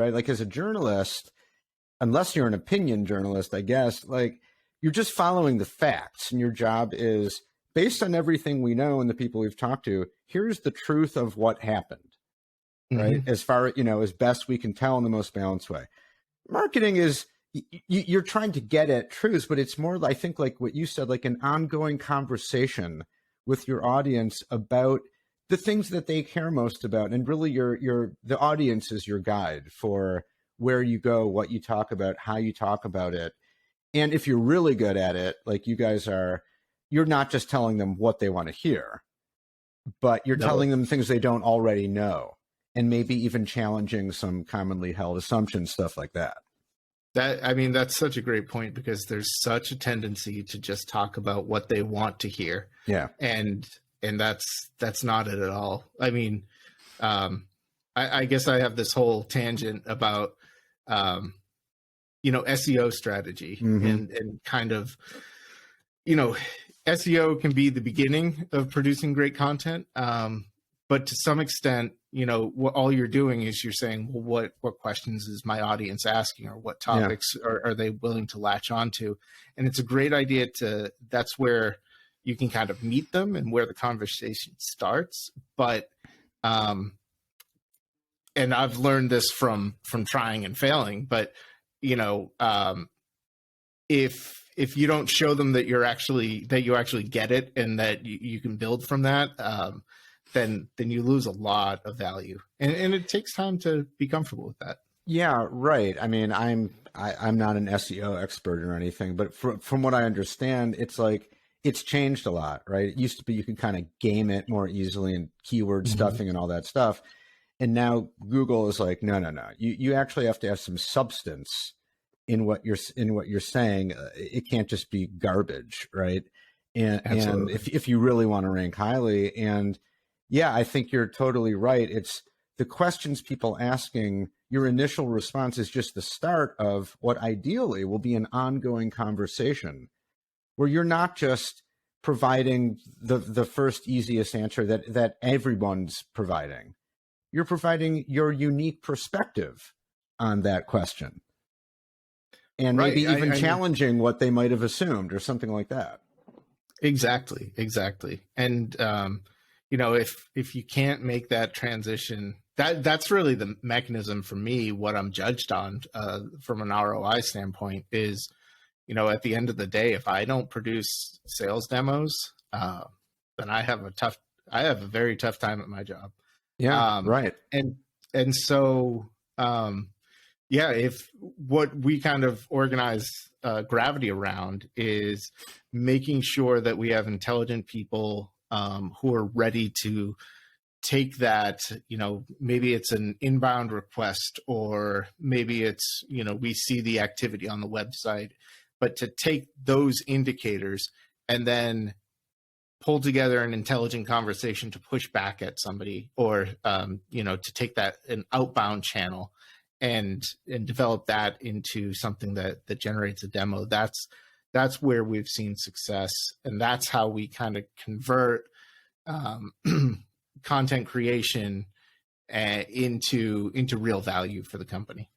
right? Like as a journalist, unless you're an opinion journalist, I guess, like you're just following the facts, and your job is based on everything we know and the people we've talked to, here's the truth of what happened, right? As far, as best we can tell in the most balanced way. Marketing is, you're trying to get at truths, but it's more, I think, like what you said, like an ongoing conversation with your audience about the things that they care most about. And really the audience is your guide for where you go, what you talk about, how you talk about it. And if you're really good at it, like you guys are, you're not just telling them what they want to hear, but you're telling them things they don't already know, and maybe even challenging some commonly held assumptions, stuff like that. That's such a great point, because there's such a tendency to just talk about what they want to hear. Yeah. And that's not it at all. I mean, I guess I have this whole tangent about, SEO strategy and kind of, SEO can be the beginning of producing great content. But to some extent, what all you're doing is you're saying, well, what questions is my audience asking, or what topics are they willing to latch onto? And it's a great idea that's where you can kind of meet them and where the conversation starts. But, and I've learned this from trying and failing, but, if you don't show them that you actually get it and that you can build from that, then you lose a lot of value, and it takes time to be comfortable with that. Yeah, right. I mean, I'm not an SEO expert or anything, but from what I understand, it's like it's changed a lot, right? It used to be you could kind of game it more easily and keyword stuffing and all that stuff, and now Google is like, no. You actually have to have some substance in what you're saying. It can't just be garbage, right? And if you really want to rank highly, and yeah, I think you're totally right. It's the questions people asking. Your initial response is just the start of what ideally will be an ongoing conversation, where you're not just providing the first easiest answer that everyone's providing. You're providing your unique perspective on that question, and maybe even challenging what they might have assumed or something like that. Exactly. And if you can't make that transition, that's really the mechanism for me. What I'm judged on from an ROI standpoint is, at the end of the day, if I don't produce sales demos, then I have a very tough time at my job. Yeah, right. And so, if what we kind of organize Gravyty around is making sure that we have intelligent people who are ready to take that, maybe it's an inbound request, or maybe it's, we see the activity on the website, but to take those indicators and then pull together an intelligent conversation to push back at somebody, or, to take that an outbound channel and develop that into something that generates a demo. That's where we've seen success. And that's how we kind of convert content creation into real value for the company.